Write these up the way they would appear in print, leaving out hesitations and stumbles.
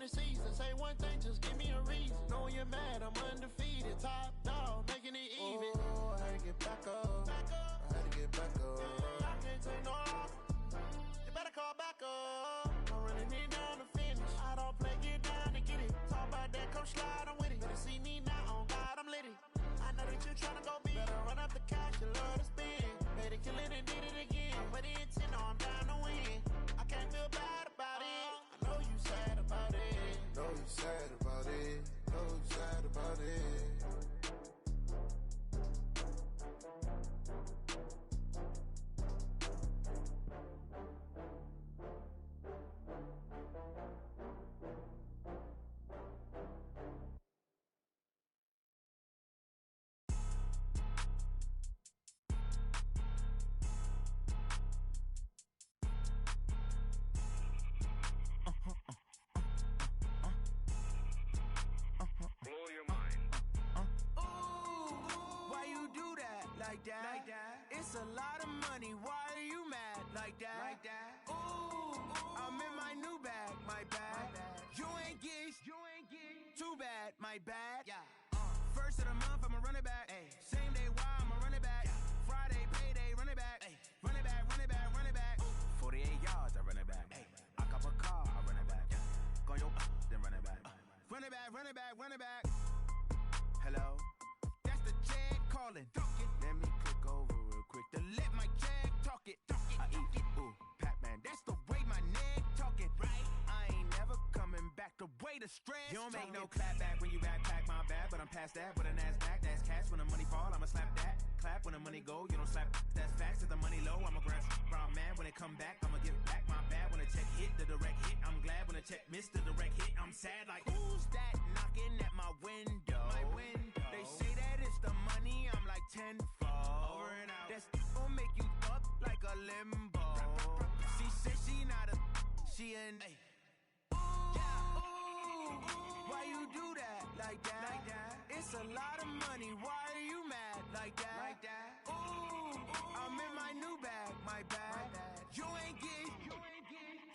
the season. Say one thing, just give me a reason. Knowing you're mad, I'm undefeated. Top dog, making it even. Oh, I had to get back up. I had to get back up. I can't take no loss. You better call back up. I'm running it down to finish. I don't play, get down to get it. Talk about that, come slide, I'm with it. Better see me now, on God, I'm litty. I know that you tryna go big. Better run up the cash, you love to spend. Better kill it and did it again. I put in 10, I'm down to win. I can't feel bad about it. I know you sad about it. Know you sad about it. Know you sad about it. Like that. It's a lot of money. Why are you mad like that? Like that. Ooh, I'm in my new bag. My bad. You ain't get too bad. My bad. Yeah. First of the month, I'ma run it back. Ay. Same day, why I'ma run it back. Yeah. Friday, payday, run it back. Ay. Run it back, run it back, run it back. 48 yards, I run it back. Ay. I cop a car, I run it back. Yeah. Go your then run it back. Run it back, run it back, run it back. Hello? That's the jag calling. Let me click over real quick To let my jag talk it. I eat it. Ooh, Pac-Man, That's the way my neck talking. right. I ain't never coming back the way the stress. You don't make talking. no clap back when you backpack, my bad. But I'm past that with an ass back. That's cash when the money fall, I'ma slap that. Clap when the money go, you don't slap. That's facts. If the money low, I'ma grab brown man. When it come back, I'ma give back my bad. When the check hit, the direct hit, I'm glad. When the check missed the direct hit, I'm sad like who's that knocking at my window? My window. They say that it's the money, I'm like tenfold. Over and out. That's gon' make you up like a limbo. She said she not a, she an. Ay. Why you do that like that? Like that? It's a lot of money. Why are you mad like that? Like that. Ooh, I'm in my new bag. My bad. You ain't get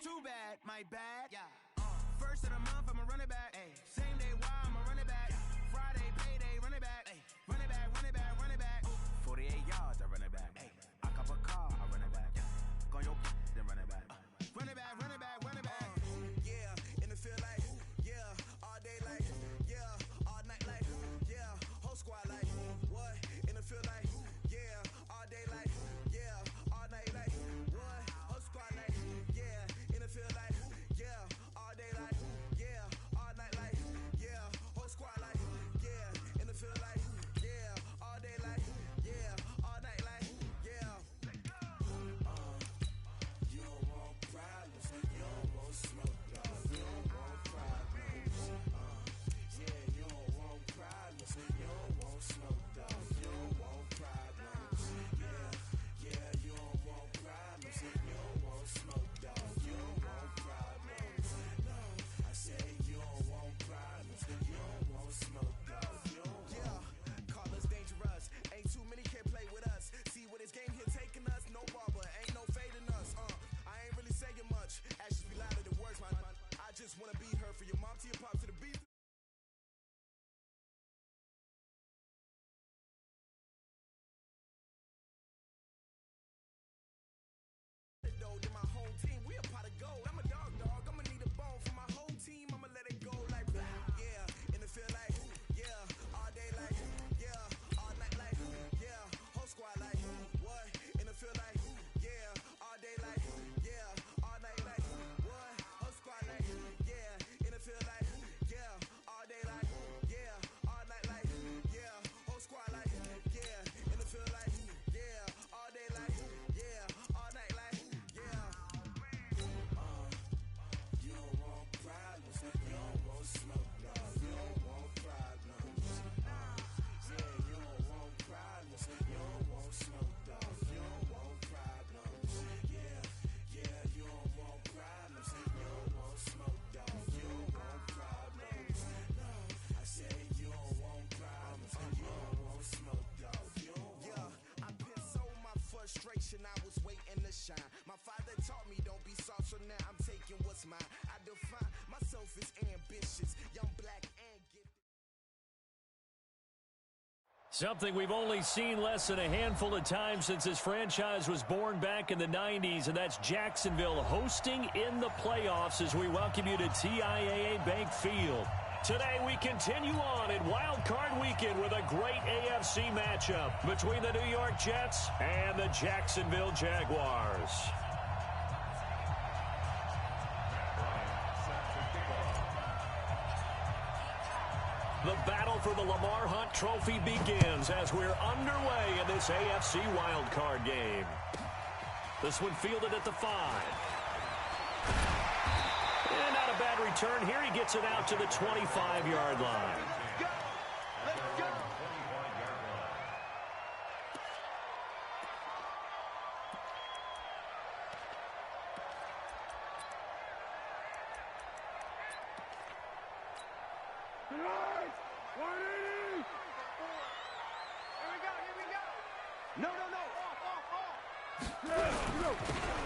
too bad. My bad. Yeah. First of the month, I'ma run it back. Ay. Same day, why I'ma run it back. Yeah. Friday, payday, run it back. Ay. Run it back, run it back, run it back. 48 yards, I run it back. Ay. I cop a car, I run it back. Yeah. Go your then run it back. Run it back, run it back, run it back. Yeah, and it feel like, yeah, all day like, yeah, all night like, yeah, whole squad like, what? And it feel like, yeah, all day like, yeah, all night like, what? Whole squad like, yeah, and it feel like, yeah, all day like, yeah, all night like, yeah, whole squad like, yeah, and it feel like, yeah, all day like, yeah, all night like, Something we've only seen less than a handful of times since this franchise was born back in the 90s, and that's Jacksonville hosting in the playoffs as we welcome you to TIAA Bank Field. Today we continue on in Wild Card Weekend with a great AFC matchup between the New York Jets and the Jacksonville Jaguars. The battle for the Lamar Hunt Trophy begins as we're underway in this AFC wildcard game. This one fielded at the 5. And not a bad return here. He gets it out to the 25-yard line.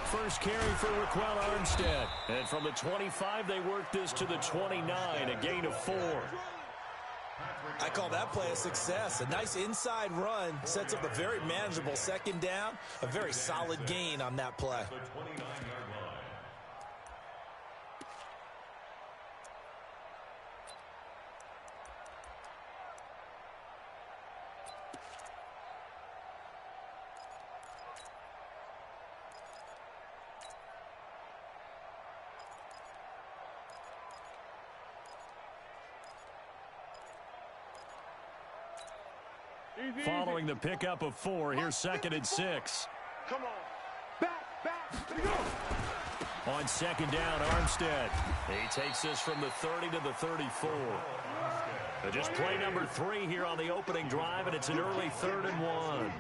First carry for Raquel Armstead. And from the 25, they work this to the 29, a gain of 4. I call that play a success. A nice inside run sets up a very manageable second down. A very solid gain on that play. Following the pickup of 4, here's 2nd and 6. Come on. Back. On second down, Armstead. He takes this from the 30 to the 34. Just play number 3 here on the opening drive, and it's an early 3rd and 1.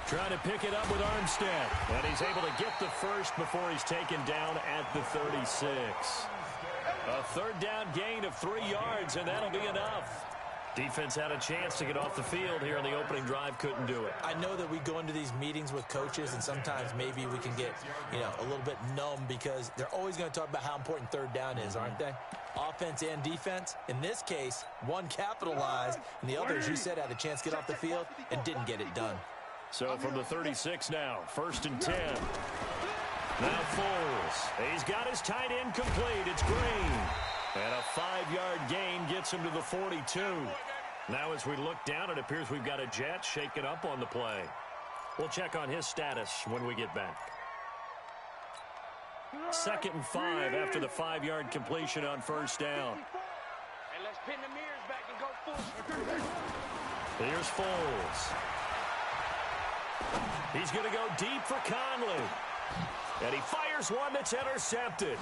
Trying to pick it up with Armstead. And he's able to get the first before he's taken down at the 36. A 3rd down gain of 3 yards, and that'll be enough. Defense had a chance to get off the field here on the opening drive, couldn't do it. I know that we go into these meetings with coaches, and sometimes maybe we can get, a little bit numb because they're always going to talk about how important 3rd down is, aren't they? Offense and defense. In this case, one capitalized, and the other, as you said, had a chance to get off the field and didn't get it done. So from the 36 now, 1st and 10. Now Foles. He's got his tight end complete. It's Green. And a 5-yard gain gets him to the 42. Now as we look down, it appears we've got a Jet shaken up on the play. We'll check on his status when we get back. 2nd and 5 after the 5-yard completion on 1st down. And let's pin the mirrors back and go full. Here's Foles. He's going to go deep for Conley. And he fires one that's intercepted.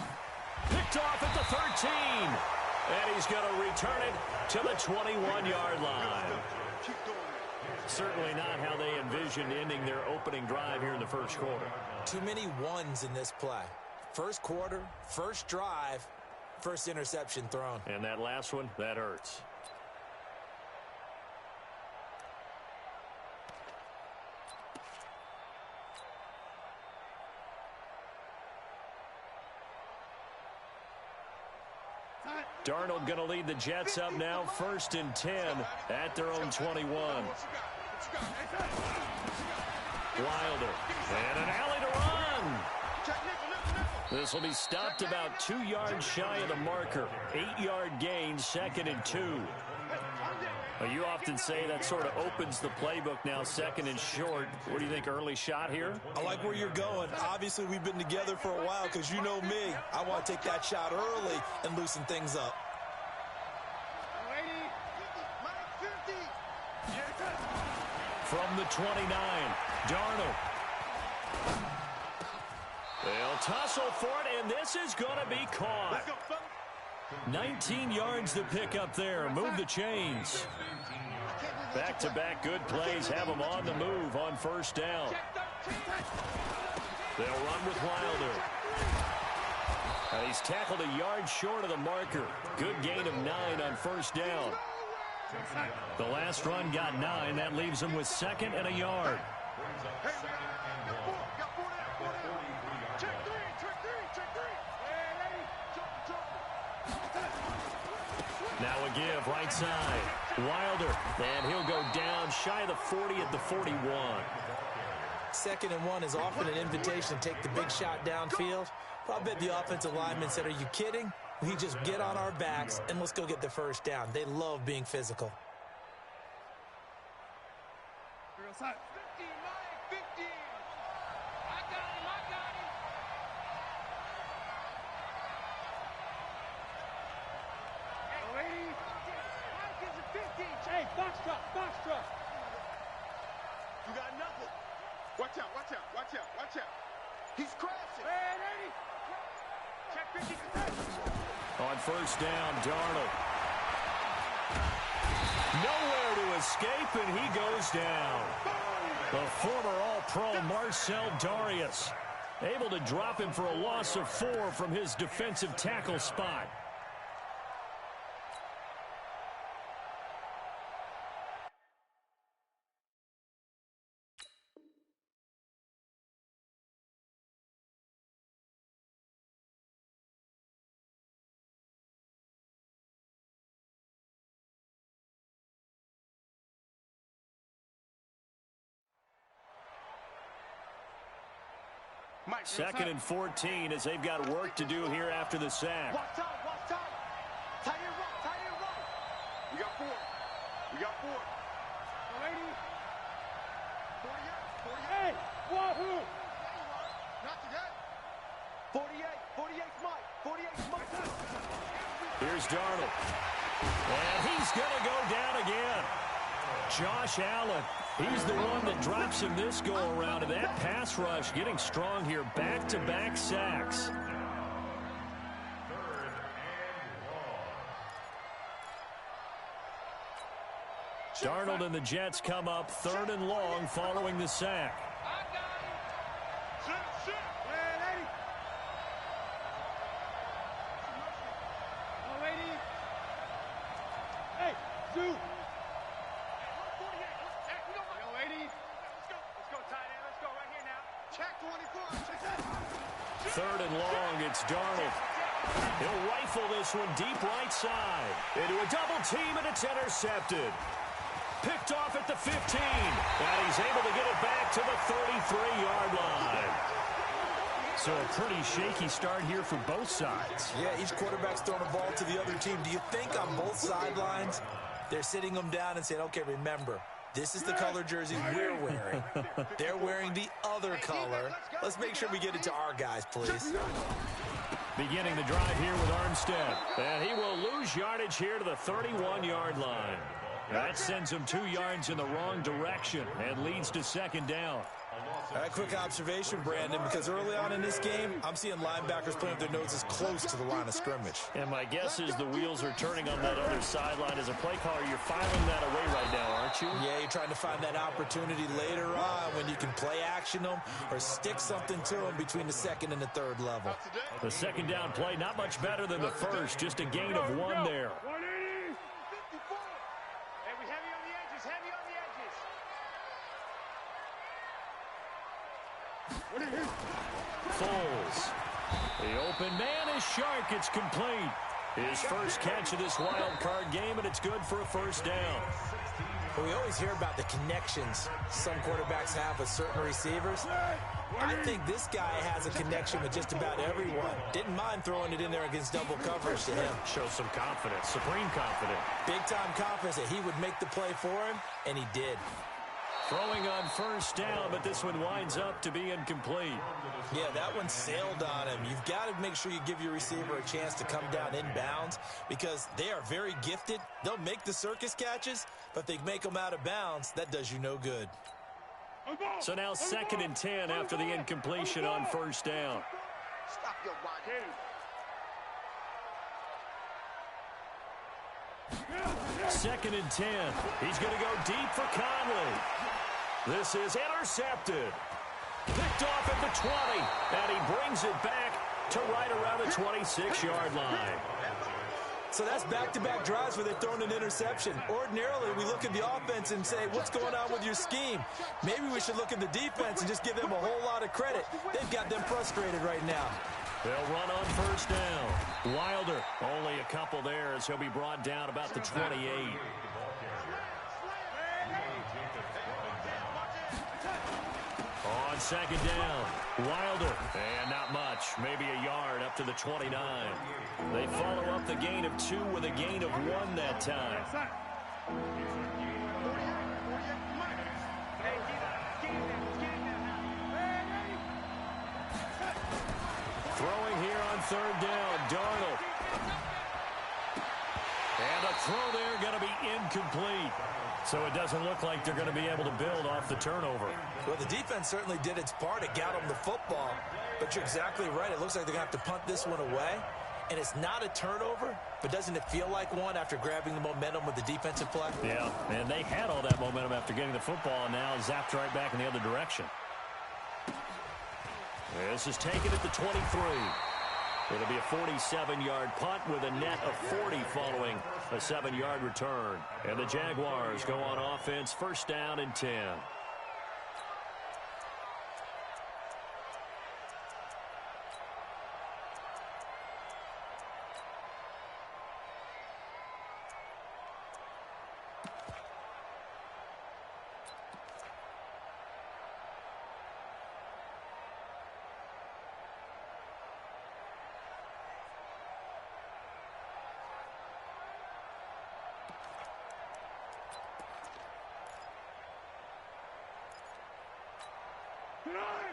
Picked off at the 13. And he's going to return it to the 21-yard line. Certainly not how they envisioned ending their opening drive here in the first quarter. Too many ones in this play. First quarter, first drive, first interception thrown. And that last one, that hurts. Darnold going to lead the Jets up now, 1st and 10 at their own 21. Wilder, and an alley to run. This will be stopped about 2 yards shy of the marker. 8-yard gain, 2nd and 2. Well, you often say that sort of opens the playbook now, 2nd and short. What do you think, early shot here? I like where you're going. Obviously, we've been together for a while because you know me. I want to take that shot early and loosen things up. From the 29, Darnold. They'll tussle for it, and this is going to be caught. 19 yards to pick up there. Move the chains. Back-to-back good plays have them on the move on 1st down. They'll run with Wilder. He's tackled a yard short of the marker. Good gain of 9 on 1st down. The last run got 9. That leaves him with 2nd and a yard. Now a give, right side. Wilder, and he'll go down shy of the 40 at the 41. 2nd and 1 is often an invitation to take the big shot downfield. But I bet the offensive lineman said, are you kidding? We just get on our backs and let's go get the first down. They love being physical. 15, 15. I got him. Hey, lady. Mike is a 15. Hey, box truck. You got nothing. Watch out. He's crashing. Hey, lady. Check 50. On first down, Darnold. Nowhere to escape, and he goes down. The former All-Pro Marcel Darius able to drop him for a loss of 4 from his defensive tackle spot. Mike, 2nd and 14 as they've got work to do here after the sack. Watch out. Tight end run. We got 4. Lady. 48. Hey, wahoo. Not today. 48's Mike. Here's Darnold. And he's going to go down again. Josh Allen, he's the one that drops him this go-around. And that pass rush getting strong here. Back-to-back sacks. Darnold and the Jets come up 3rd and long following the sack. I got him. Sit. Hey, lady. Oh, lady. Hey, Zoo. Yo, lady. Let's go, tight end. Let's go right here now. Check 24. 3rd and long, it's Darnold. He'll rifle this one deep right side. Into a double team, and it's intercepted. Picked off at the 15. And he's able to get it back to the 33-yard line. So a pretty shaky start here for both sides. Yeah, each quarterback's throwing a ball to the other team. Do you think on both sidelines they're sitting them down and saying, okay, remember, this is the color jersey we're wearing. They're wearing the other color. Let's make sure we get it to our guys, please. Beginning the drive here with Armstead. And he will lose yardage here to the 31-yard line. That sends him 2 yards in the wrong direction and leads to 2nd down. Quick observation, Brandon, because early on in this game, I'm seeing linebackers playing with their noses close to the line of scrimmage. And my guess is the wheels are turning on that other sideline. As a play caller, you're filing that away right now, aren't you? Yeah, you're trying to find that opportunity later on when you can play action them or stick something to them between the 2nd and the 3rd level. The 2nd down play, not much better than the first, just a gain of 1 there. Foles. The open man is Shark. It's complete. His first catch of this wild card game, and it's good for a 1st down. We always hear about the connections some quarterbacks have with certain receivers. I think this guy has a connection with just about everyone. Didn't mind throwing it in there against double coverage to him. Shows some confidence, supreme confidence. Big-time confidence that he would make the play for him, and he did. Throwing on 1st down, but this one winds up to be incomplete. Yeah, that one sailed on him. You've got to make sure you give your receiver a chance to come down inbounds because they are very gifted. They'll make the circus catches, but if they make them out of bounds, that does you no good. So now 2nd and 10 after the incompletion on 1st down. Stop your body. 2nd and 10. He's going to go deep for Conley. This is intercepted. Picked off at the 20, and he brings it back to right around the 26-yard line. So that's back-to-back drives where they're throwing an interception. Ordinarily, we look at the offense and say, what's going on with your scheme? Maybe we should look at the defense and just give them a whole lot of credit. They've got them frustrated right now. They'll run on first down. Wilder, only a couple there as he'll be brought down about the 28. On second down, Wilder, and not much, maybe a yard up to the 29. They follow up the gain of 2 with a gain of 1 that time. Throwing here on third down, Darnold. And a throw there going to be incomplete. So it doesn't look like they're going to be able to build off the turnover. Well, the defense certainly did its part to get them the football. But you're exactly right. It looks like they're going to have to punt this one away. And it's not a turnover, but doesn't it feel like one after grabbing the momentum with the defensive play? Yeah, and they had all that momentum after getting the football, and now zapped right back in the other direction. This is taken at the 23. It'll be a 47-yard punt with a net of 40 following a 7-yard return. And the Jaguars go on offense, first down and 10.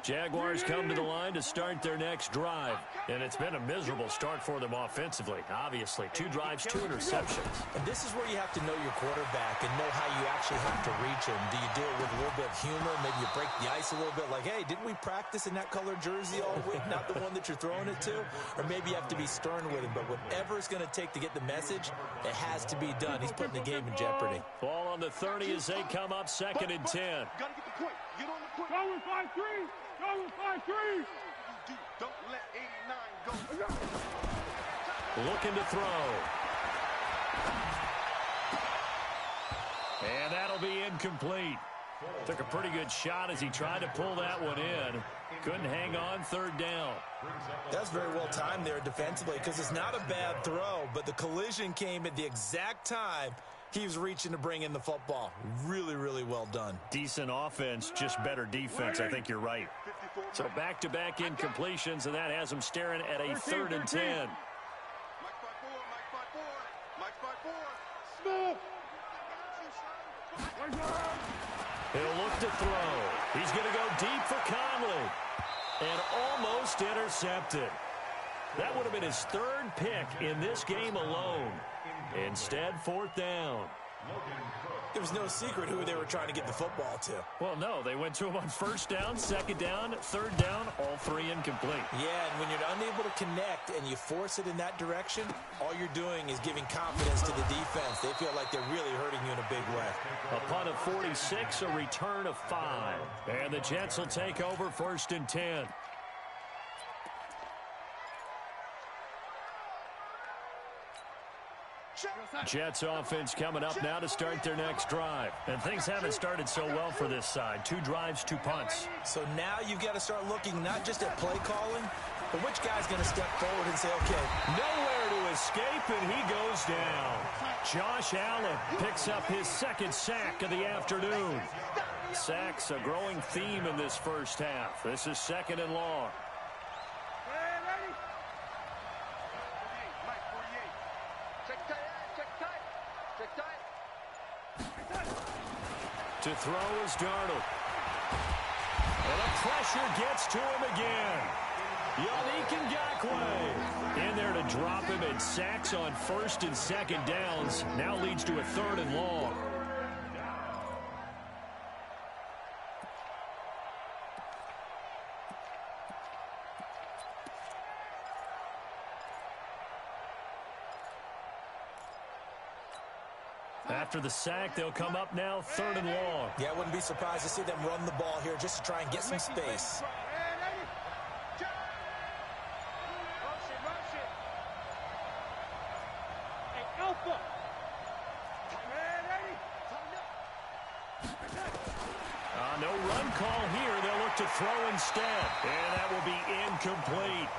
Jaguars come to the line to start their next drive. And it's been a miserable start for them offensively. Obviously, 2 drives, 2 interceptions. And this is where you have to know your quarterback and know how you actually have to reach him. Do you do it with a little bit of humor? Maybe you break the ice a little bit like, hey, didn't we practice in that colored jersey all week? Not the one that you're throwing it to? Or maybe you have to be stern with him. But whatever it's going to take to get the message, it has to be done. He's putting the game in jeopardy. Ball on the 30 as they come up second and 10. Got to get the point. Get on the point. Go with 5-3. Go with 5-3. Don't let 89 go. Looking to throw. And that'll be incomplete. Took a pretty good shot as he tried to pull that one in. Couldn't hang on third down. That's very well timed there defensively because it's not a bad throw, but the collision came at the exact time he was reaching to bring in the football. Really, really well done. Decent offense, just better defense. I think you're right. So back-to-back incompletions, and that has him staring at a 3rd and 10. He'll look to throw. He's going to go deep for Conley. And almost intercepted. That would have been his 3rd pick in this game alone. Instead, 4th down. There was no secret who they were trying to get the football to. Well, no. They went to him on first down, second down, third down, all 3 incomplete. Yeah, and when you're unable to connect and you force it in that direction, all you're doing is giving confidence to the defense. They feel like they're really hurting you in a big way. A punt of 46, a return of 5. And the Jets will take over 1st and 10. Jets offense coming up now to start their next drive. And things haven't started so well for this side. 2 drives, 2 punts. So now you've got to start looking not just at play calling, but which guy's going to step forward and say, okay. Nowhere to escape, and he goes down. Josh Allen picks up his 2nd sack of the afternoon. Sacks a growing theme in this first half. This is 2nd and long. To throw is Darnold. And the pressure gets to him again. Greatestkingai3 in there to drop him, and sacks on 1st and 2nd downs. Now leads to a 3rd and long. After the sack, they'll come up now 3rd and long. Yeah, I wouldn't be surprised to see them run the ball here just to try and get some space. No run call here. They'll look to throw instead. And that will be incomplete.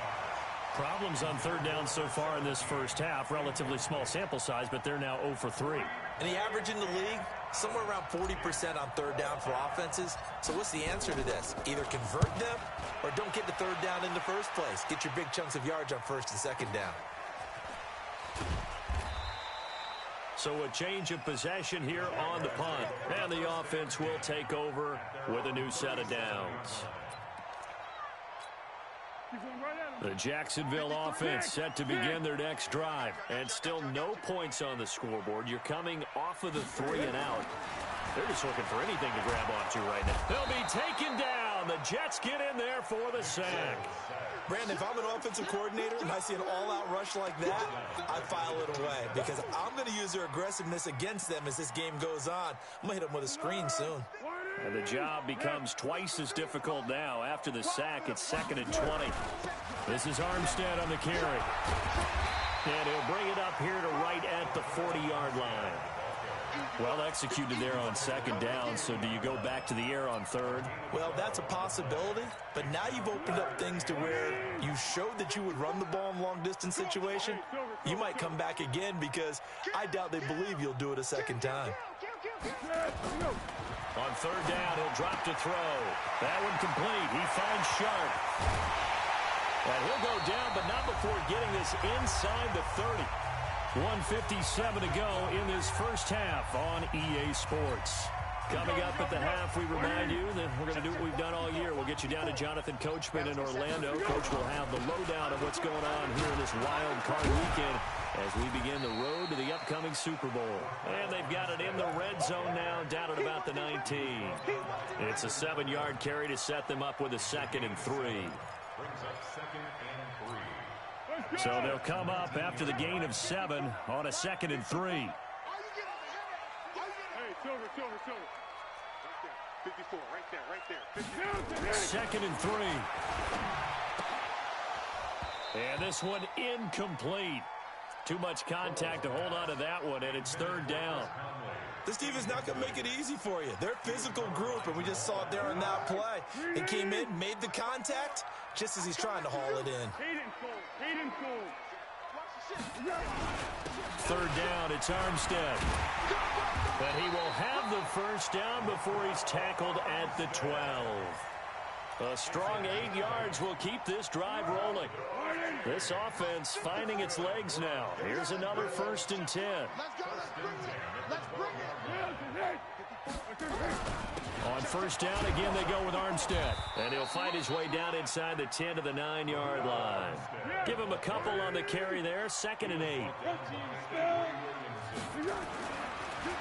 Problems on third down so far in this first half. Relatively small sample size, but they're now 0 for 3. And the average in the league, somewhere around 40% on third down for offenses. So what's the answer to this? Either convert them or don't get the third down in the first place. Get your big chunks of yards on first and second down. So a change of possession here on the punt. And the offense will take over with a new set of downs. The Jacksonville offense set to begin their next drive. And still no points on the scoreboard. You're coming off of the 3 and out. They're just looking for anything to grab onto right now. They'll be taken down. The Jets get in there for the sack. Brandon, if I'm an offensive coordinator and I see an all-out rush like that, I file it away because I'm going to use their aggressiveness against them as this game goes on. I'm going to hit them with a screen soon. And the job becomes twice as difficult now. After the sack, it's 2nd and 20. This is Armstead on the carry. And he'll bring it up here to right at the 40-yard line. Well executed there on 2nd down, so do you go back to the air on 3rd? Well, that's a possibility, but now you've opened up things to where you showed that you would run the ball in long-distance situation. You might come back again because I doubt they believe you'll do it a 2nd time. On 3rd down, he'll drop to throw. That one complete. He finds Sharp. And he'll go down, but not before getting this inside the 30. 1:57 to go in this first half on EA Sports. Coming up at the half, we remind you that we're going to do what we've done all year. We'll get you down to Jonathan Coachman in Orlando. Coach will have the lowdown of what's going on here in this wild card weekend as we begin the road to the upcoming Super Bowl. And they've got it in the red zone now, down at about the 19. It's a 7-yard carry to set them up with a 2nd and 3. So they'll come up after the gain of 7 on a 2nd and 3. Hey, Silver. 54, right there. 2nd and 3. And this one incomplete. Too much contact to hold on to that one, and it's 3rd down. This team is not going to make it easy for you. They're a physical group, and we just saw it there on that play. They came in, made the contact, just as he's trying to haul it in. 3rd down, it's Armstead. But he will have the first down before he's tackled at the 12. A strong 8 yards will keep this drive rolling. This offense finding its legs now. Here's another 1st and 10. On 1st down, again, they go with Armstead. And he'll fight his way down inside the 10 to the 9-yard line. Give him a couple on the carry there. 2nd and 8.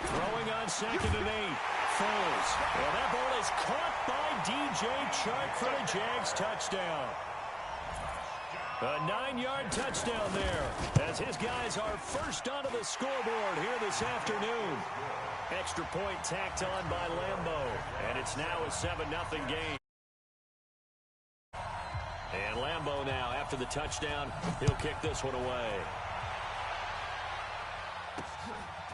Throwing on 2nd and 8. Foles. Well, that ball is caught by DJ Chark for the Jags touchdown. A 9-yard touchdown there as his guys are first onto the scoreboard here this afternoon. Extra point tacked on by Lambeau. And it's now a 7-0 game. And Lambeau now, after the touchdown, he'll kick this one away.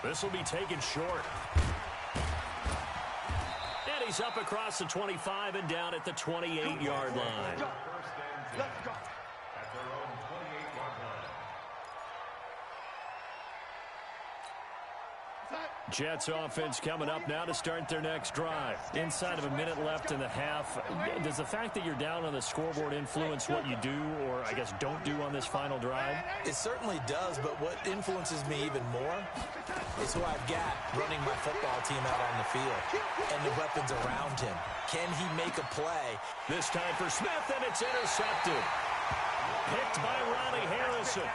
This will be taken short. And he's up across the 25 and down at the 28-yard line. Let's go. Jets offense coming up now to start their next drive. Inside of a minute left in the half. Does the fact that you're down on the scoreboard influence what you do or, I guess, don't do on this final drive? It certainly does, but what influences me even more is who I've got running my football team out on the field and the weapons around him. Can he make a play? This time for Smith, and it's intercepted. Picked by Ronnie Harrison.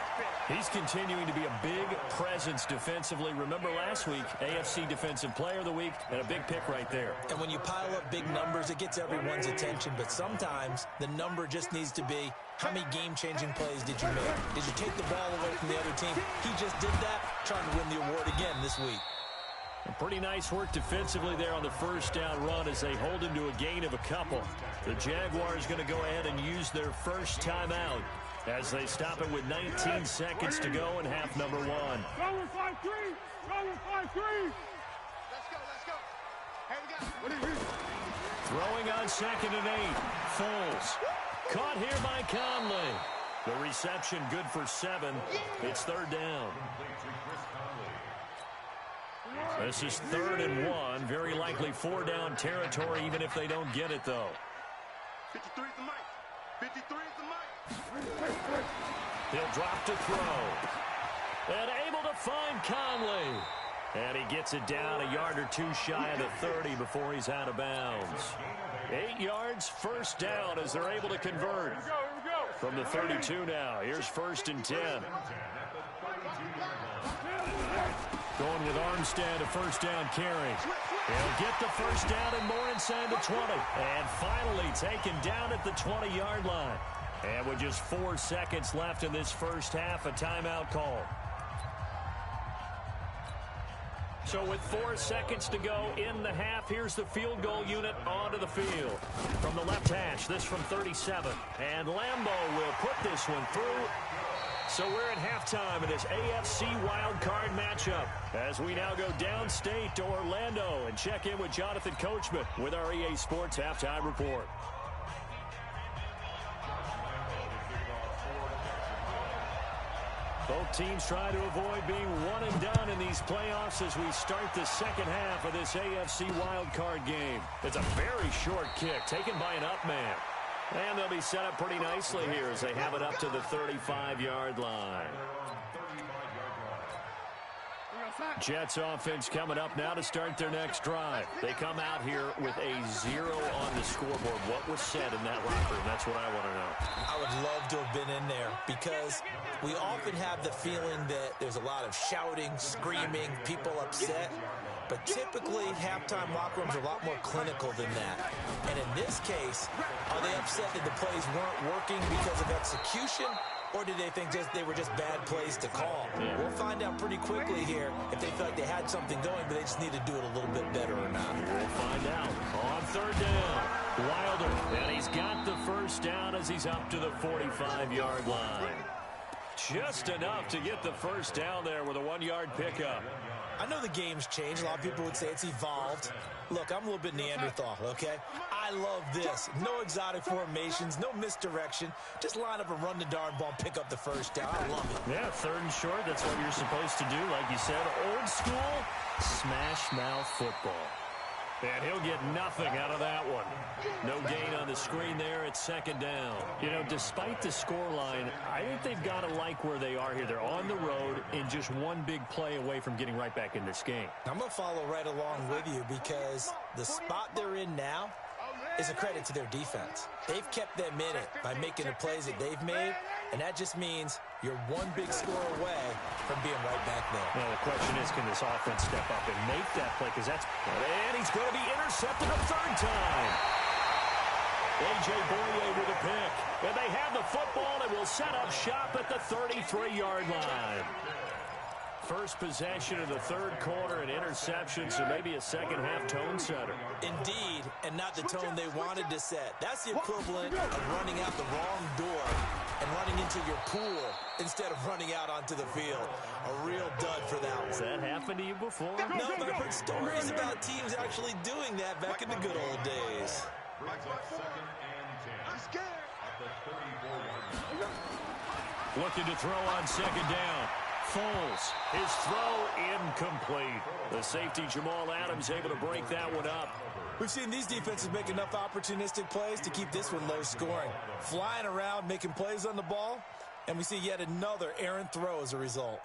He's continuing to be a big presence defensively. Remember last week, AFC Defensive Player of the Week, and a big pick right there. And when you pile up big numbers, it gets everyone's attention. But sometimes the number just needs to be, how many game-changing plays did you make? Did you take the ball away from the other team? He just did that, trying to win the award again this week. Pretty nice work defensively there on the first down run as they hold him to a gain of a couple. The Jaguars going to go ahead and use their first timeout as they stop it with 19 seconds to go in half number 1. Go with 5-3. Go with 5-3. Let's go. Hey, we got it. Throwing on 2nd and 8. Foles. Caught here by Conley. The reception good for 7. It's third down. This is 3rd and 1. Very likely 4-down territory, even if they don't get it, though. 53 is the mic. 53 is the mic. He'll drop to throw. And able to find Conley. And he gets it down a yard or two shy of the 30 before he's out of bounds. 8 yards, first down as they're able to convert. From the 32 now. Here's 1st and 10. Going with Armstead, a first down carry. He'll get the first down and more inside the 20. And finally taken down at the 20-yard line. And with just 4 seconds left in this first half, a timeout call. So with 4 seconds to go in the half, here's the field goal unit onto the field. From the left hash, this from 37. And Lambeau will put this one through. So we're at halftime in this AFC wildcard matchup as we now go downstate to Orlando and check in with Jonathan Coachman with our EA Sports Halftime Report. Both teams try to avoid being one and done in these playoffs as we start the second half of this AFC wildcard game. It's a very short kick taken by an up man. And they'll be set up pretty nicely here as they have it up to the 35-yard line. Jets offense coming up now to start their next drive. They come out here with a 0 on the scoreboard. What was said in that locker room? That's what I want to know. I would love to have been in there because we often have the feeling that there's a lot of shouting, screaming, people upset. But typically, halftime locker rooms are a lot more clinical than that. And in this case, are they upset that the plays weren't working because of execution? Or did they think they were just bad plays to call? Yeah. We'll find out pretty quickly here if they felt like they had something going, but they just need to do it a little bit better or not. We'll find out. On 3rd down, Wilder. And he's got the first down as he's up to the 45-yard line. Just enough to get the first down there with a 1-yard pickup. I know the game's changed. A lot of people would say it's evolved. Look, I'm a little bit Neanderthal, okay? I love this. No exotic formations, no misdirection. Just line up and run the darn ball, pick up the first down. I love it. Yeah, 3rd and short. That's what you're supposed to do. Like you said, old school smash mouth football. And he'll get nothing out of that one. No gain on the screen there. It's 2nd down. You know, despite the scoreline, I think they've got to like where they are here. They're on the road and just one big play away from getting right back in this game. I'm going to follow right along with you because the spot they're in now is a credit to their defense. They've kept them in it by making the plays that they've made, and that just means you're one big score away from being right back there. Now, the question is, can this offense step up and make that play? Because that's... And he's going to be intercepted a 3rd time. A.J. Boye with a pick. And they have the football and will set up shop at the 33-yard line. First possession of the 3rd quarter, an interception, so maybe a second-half tone setter. Indeed, and not the tone they wanted to set. That's the equivalent of running out the wrong door and running into your pool instead of running out onto the field. A real dud for that one. Has that happened to you before? No, but I've heard stories about teams actually doing that back in the good old days. Looking to throw on 2nd down. Foles, his throw incomplete. The safety Jamal Adams able to break that one up. We've seen these defenses make enough opportunistic plays to keep this one low scoring. Flying around, making plays on the ball, and we see yet another errant throw as a result.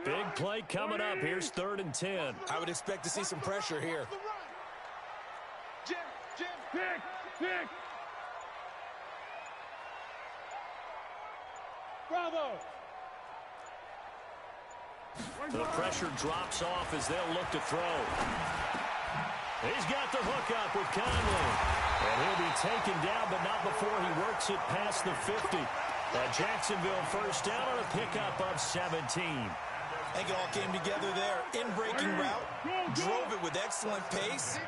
Big play coming up. Here's 3rd and 10. I would expect to see some pressure here. Jim, pick. Bravo. The pressure drops off as they'll look to throw. He's got the hook up with Conley. And he'll be taken down, but not before he works it past the 50. Jacksonville first down on a pickup of 17. I think it all came together there. In-breaking route, drove it with excellent pace.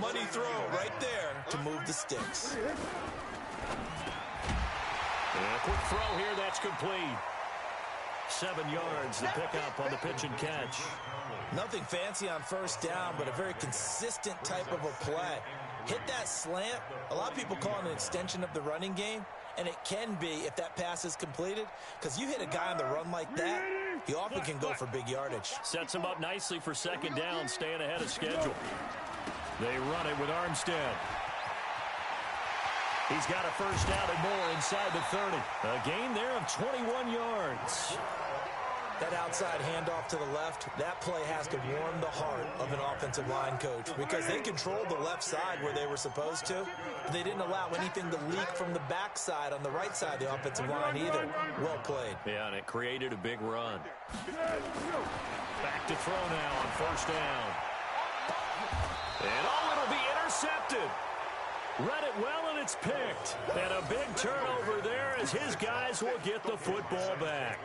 Money throw right there to move the sticks. A quick throw here, that's complete. 7 yards, the pickup on the pitch and catch. Nothing fancy on first down, but a very consistent type of a play. Hit that slant. A lot of people call it an extension of the running game, and it can be if that pass is completed, because you hit a guy on the run like that, he often can go for big yardage. Sets him up nicely for second down, staying ahead of schedule. They run it with Armstead. He's got a first down and more inside the 30. A gain there of 21 yards. That outside handoff to the left, that play has to warm the heart of an offensive line coach because they controlled the left side where they were supposed to. But they didn't allow anything to leak from the backside on the right side of the offensive line either. Well played. Yeah, and it created a big run. Back to throw now on first down. And it'll be intercepted. Read it well, and it's picked. And a big turnover there as his guys will get the football back.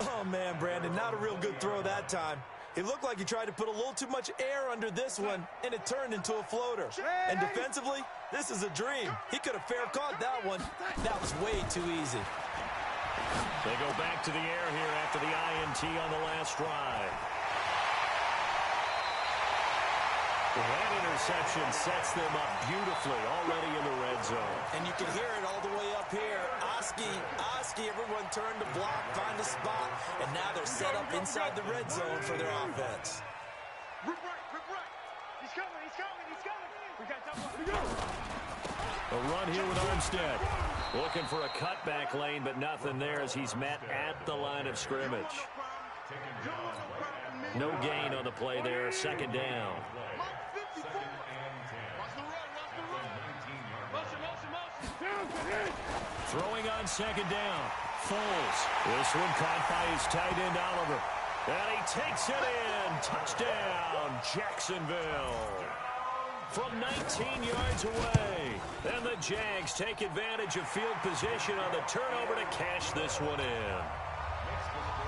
Oh, man, Brandon, not a real good throw that time. It looked like he tried to put a little too much air under this one, and it turned into a floater. And defensively, this is a dream. He could have fair caught that one. That was way too easy. They go back to the air here after the INT on the last drive. That interception sets them up beautifully already in the red zone. And you can hear it all the way up here. Oski, everyone turned to block, find a spot, and now they're set up inside the red zone for their offense. Rip right. He's coming. We got time. A run here with Armstead. Looking for a cutback lane, but nothing there as he's met at the line of scrimmage. No gain on the play there, second down. Throwing on second down. Foles. This one caught by his tight end, Oliver. And he takes it in. Touchdown, Jacksonville. From 19 yards away. And the Jags take advantage of field position on the turnover to cash this one in.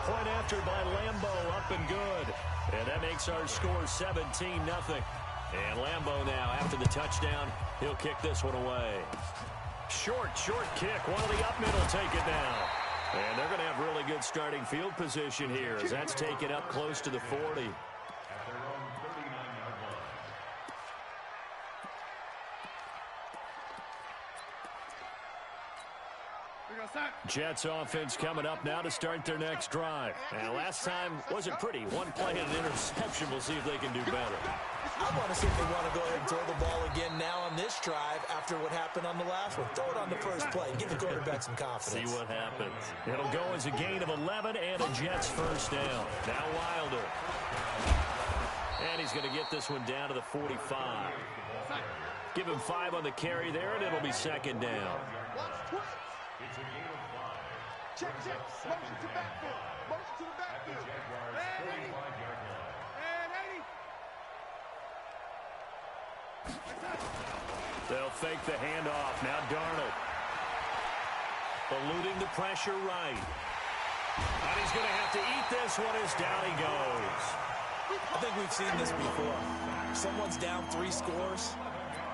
Point after by Lambo, up and good. And that makes our score 17-0. And Lambo now, after the touchdown, he'll kick this one away. Short kick. One of the up middle take it now. And they're going to have really good starting field position here as that's taken up close to the 40. Jets offense coming up now to start their next drive. And last time wasn't pretty. One play and an interception. We'll see if they can do better. I want to see if they want to go ahead and throw the ball again now on this drive after what happened on the last one. Throw it on the first play. Give the quarterback some confidence. See what happens. It'll go as a gain of 11 and a Jets first down. Now Wilder. And he's going to get this one down to the 45. Give him 5 on the carry there, and it'll be second down. Check. Motion to the backfield. They'll fake the handoff. Now Darnold. Eluding the pressure right. And he's going to have to eat this one as down he goes. I think we've seen this before. Someone's down 3 scores.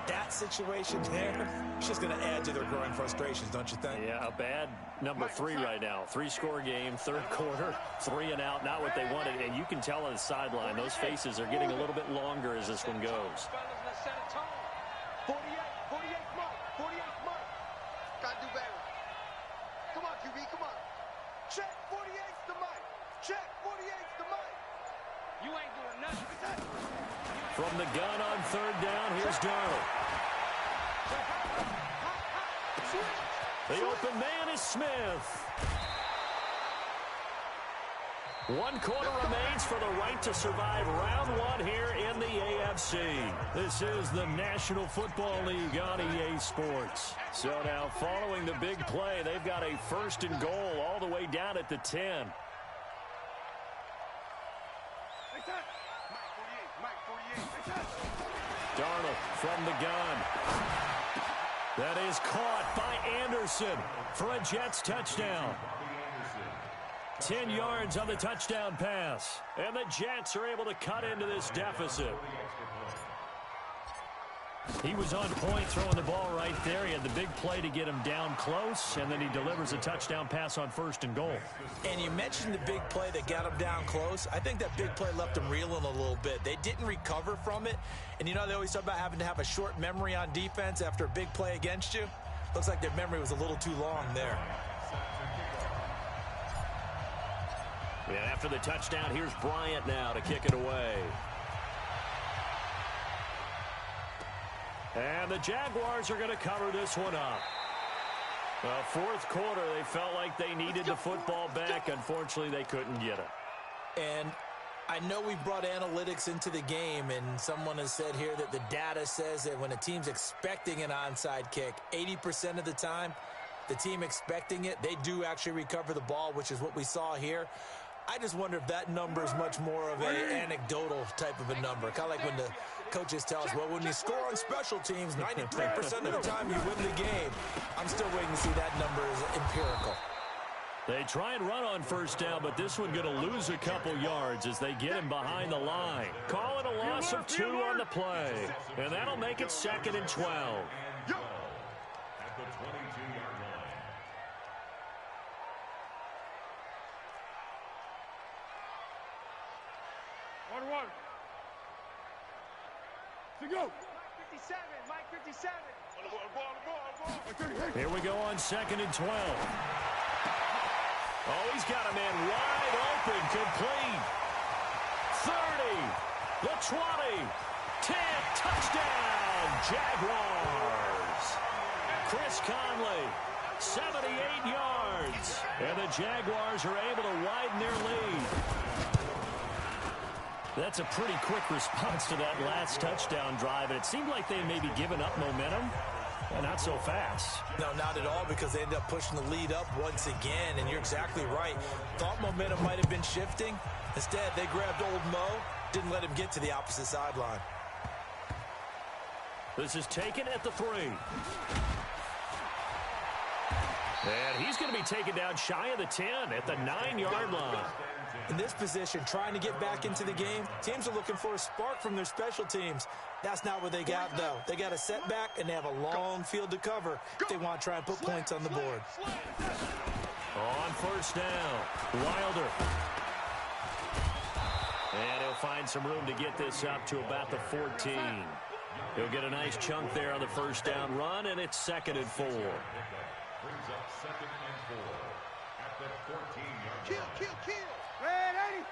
That situation there, it's just going to add to their growing frustrations, don't you think? Yeah, a bad number 3 right now. 3-score game, third quarter, 3 and out, not what they wanted. And you can tell on the sideline, those faces are getting a little bit longer as this one goes. 48 Mike. Gotta do better. Come on, QB, come on. Check, 48's the Mike. Check, 48's the Mike. You ain't doing nothing. From the gun on third down, here's Darnold. The open man is Smith. 1 quarter remains for the right to survive round 1 here in the AFC. This is the National Football League on EA Sports. So now following the big play, they've got a 1st and goal all the way down at the 10. Darnold from the gun. That is caught by Anderson for a Jets touchdown. 10 yards on the touchdown pass. And the Jets are able to cut into this deficit. He was on point throwing the ball right there. He had the big play to get him down close, and then he delivers a touchdown pass on 1st and goal. And you mentioned the big play that got him down close. I think that big play left him reeling a little bit. They didn't recover from it. And you know, they always talk about having to have a short memory on defense after a big play against you. Looks like their memory was a little too long there. And after the touchdown, here's Bryant now to kick it away. And the Jaguars are going to cover this one up. Fourth quarter, they felt like they needed the football back. Unfortunately, they couldn't get it. And I know we brought analytics into the game, and someone has said here that the data says that when a team's expecting an onside kick, 80% of the time, the team expecting it, they do actually recover the ball, which is what we saw here. I just wonder if that number is much more of an anecdotal type of a number. Kind of like when the coaches tell us, well, when you score on special teams, 93% of the time you win the game. I'm still waiting to see that number is empirical. They try and run on 1st down, but this one going to lose a couple yards as they get him behind the line. Call it a loss of 2 on the play, and that'll make it 2nd and 12. At the 22-yard line. One. To go. Mike 57. Here we go on 2nd and 12. Oh, he's got a man wide open, complete. 30, the 20, 10, touchdown, Jaguars. Chris Conley, 78 yards, and the Jaguars are able to widen their lead. That's a pretty quick response to that last touchdown drive, and it seemed like they may be giving up momentum. Not so fast. No, not at all, because they ended up pushing the lead up once again, and you're exactly right. Thought momentum might have been shifting. Instead, they grabbed old Mo, didn't let him get to the opposite sideline. This is taken at the 3. And he's going to be taken down shy of the 10 at the 9-yard line. In this position, trying to get back into the game, teams are looking for a spark from their special teams. That's not what they got, though. They got a setback, and they have a long field to cover if they want to try and put points on the board. On 1st down, Wilder. And he'll find some room to get this up to about the 14. He'll get a nice chunk there on the 1st down run, and it's 2nd and 4. Brings up 2nd and 4 at the 14-yard line. Kill. Ready.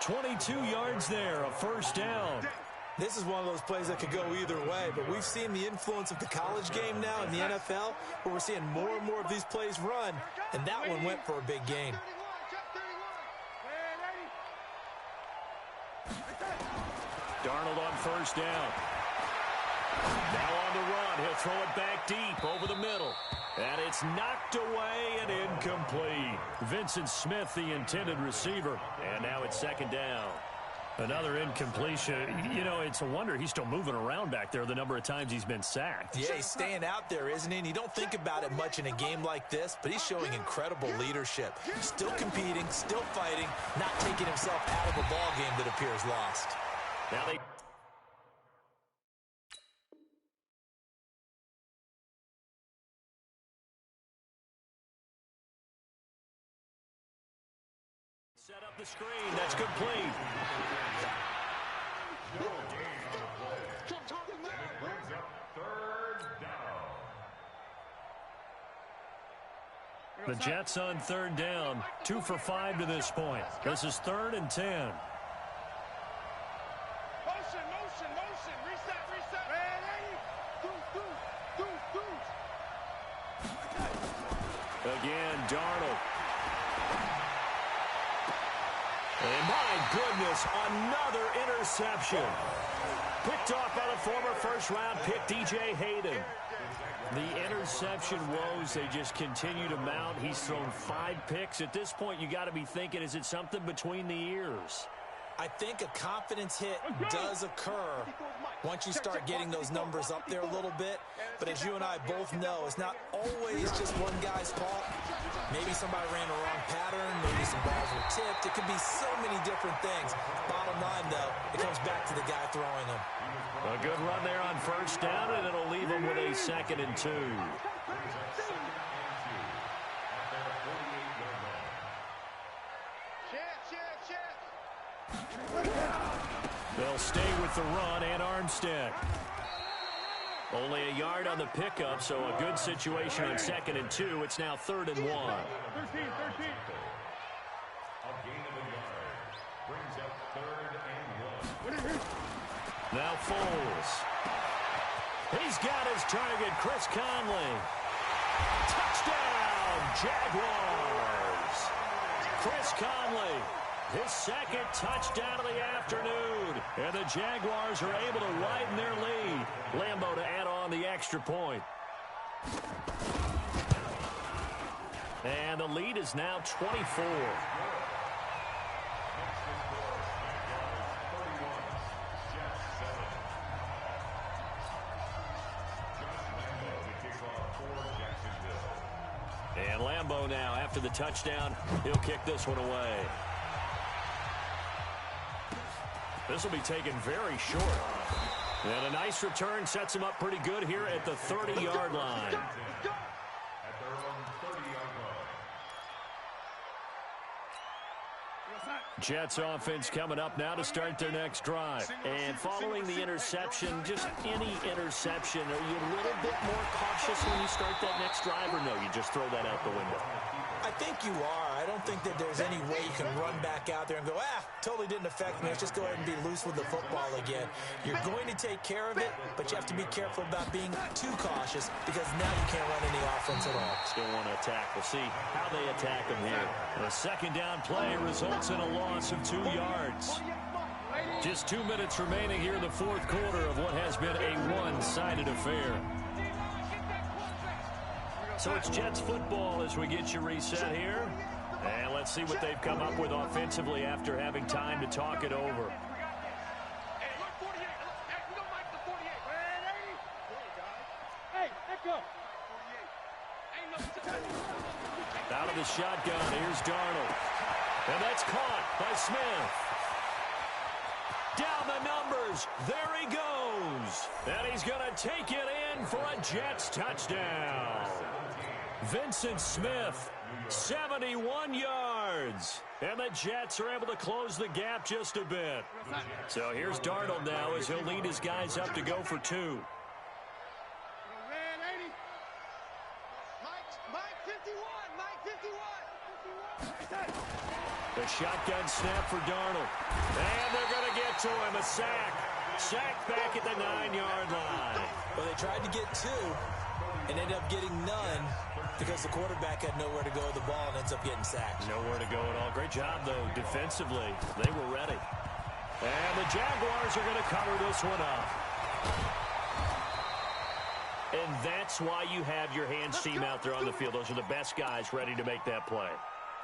22 yards there, a 1st down. This is one of those plays that could go either way, but we've seen the influence of the college game now in the NFL, where we're seeing more and more of these plays run, and that one went for a big gain. Darnold on 1st down. Now on the run. He'll throw it back deep over the middle. And it's knocked away and incomplete. Vincent Smith, the intended receiver. And now it's 2nd down. Another incompletion. You know, it's a wonder he's still moving around back there the number of times he's been sacked. Yeah, he's staying out there, isn't he? And you don't think about it much in a game like this, but he's showing incredible leadership. Still competing, still fighting, not taking himself out of a ball game that appears lost. Now they set up the screen. That's complete. Brings up 3rd down. The Jets on 3rd down. 2 for 5 to this point. This is 3rd and 10. Motion. Reset. Ready. Again, Darnold. And my goodness, another interception. Picked off by the former first-round pick, DJ Hayden. The interception woes, they just continue to mount. He's thrown 5 picks. At this point, you got to be thinking, is it something between the ears? I think a confidence hit does occur, once you start getting those numbers up there a little bit. But as you and I both know, it's not always just one guy's fault. Maybe somebody ran the wrong pattern. Maybe some balls were tipped. It could be so many different things. Bottom line, though, it comes back to the guy throwing them. A good run there on first down, and it'll leave them with a 2nd and 2. They'll stay with the run and Armstead. Only a yard on the pickup, so a good situation on 2nd and 2. It's now 3rd and 1. 13. A gain of a yard brings up 3rd and 1. Now Foles. He's got his target, Chris Conley. Touchdown, Jaguars. Chris Conley, his 2nd touchdown of the afternoon. And the Jaguars are able to widen their lead. Lambeau to add on the extra point. And the lead is now 24. And Lambeau now, after the touchdown, he'll kick this one away. This will be taken very short. And a nice return sets him up pretty good here at the 30-yard line. At their own 30-yard line. Jets offense coming up now to start their next drive. And following the interception, just any interception, are you a little bit more cautious when you start that next drive, or no, you just throw that out the window? I think you are. I don't think that there's any way you can run back out there and go, totally didn't affect me. Let's just go ahead and be loose with the football again. You're going to take care of it, but you have to be careful about being too cautious because now you can't run any offense at all. Still want to attack. We'll see how they attack them here. A 2nd down play results in a loss of 2 yards. Just 2 minutes remaining here in the 4th quarter of what has been a one-sided affair. So it's Jets football as we get you reset here. And let's see what they've come up with offensively after having time to talk it over. Out of the shotgun, here's Darnold. And that's caught by Smith. Down the numbers, there he goes. And he's going to take it in for a Jets touchdown. Vincent Smith, 71 yards. And the Jets are able to close the gap just a bit. So here's Darnold now as he'll lead his guys up to go for 2. The shotgun snap for Darnold. And they're going to get to him. A sack. Sack back at the 9-yard line. Well, they tried to get 2 and ended up getting none because the quarterback had nowhere to go with the ball and ends up getting sacked. Nowhere to go at all. Great job, though, defensively. They were ready. And the Jaguars are going to cover this one up. And that's why you have your hands team out there on the field. Those are the best guys ready to make that play.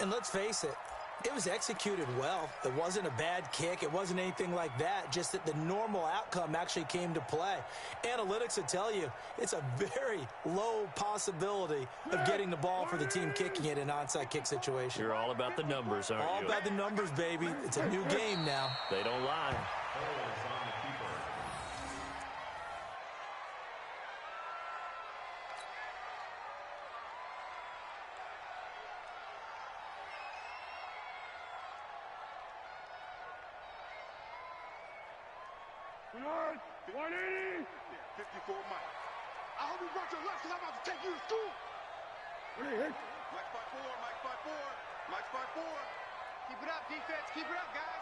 And let's face it, it was executed well. It wasn't a bad kick. It wasn't anything like that. Just that the normal outcome actually came to play. Analytics will tell you it's a very low possibility of getting the ball for the team kicking it in an onside kick situation. You're all about the numbers, aren't you? All about the numbers, baby. It's a new game now. They don't lie. Bernard, 180. 54 Mike. I hope you brought your lunch because I'm about to take you to school. Mike 5-4, Mike 5-4, Mike 5-4. Keep it up, defense. Keep it up, guys.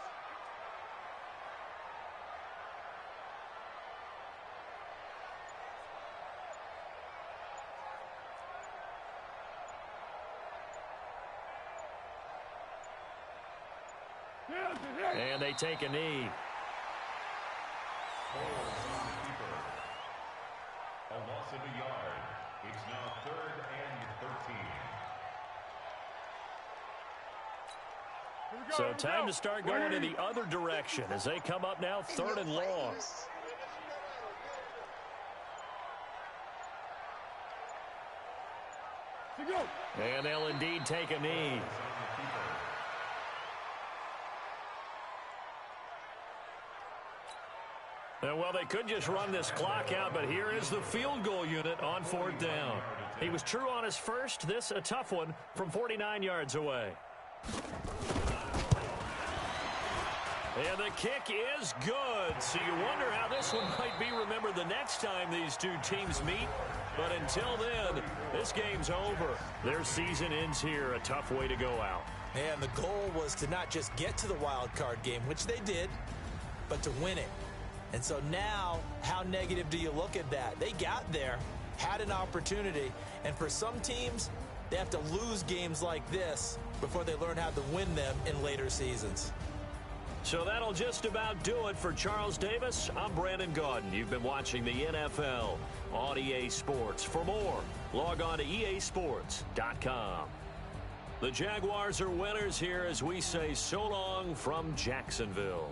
And they take a knee. A loss of a yard. It's now 3rd and 13. So time to start going in the other direction as they come up now 3rd and long. And they'll indeed take a knee. Well, they could just run this clock out, but here is the field goal unit on 4th down. He was true on his first. This a tough one from 49 yards away. And the kick is good. So you wonder how this one might be remembered the next time these two teams meet. But until then, this game's over. Their season ends here. A tough way to go out. And the goal was to not just get to the wild card game, which they did, but to win it. And so now, how negative do you look at that? They got there, had an opportunity, and for some teams, they have to lose games like this before they learn how to win them in later seasons. So that'll just about do it for Charles Davis. I'm Brandon Gaudin. You've been watching the NFL on EA Sports. For more, log on to easports.com. The Jaguars are winners here as we say so long from Jacksonville.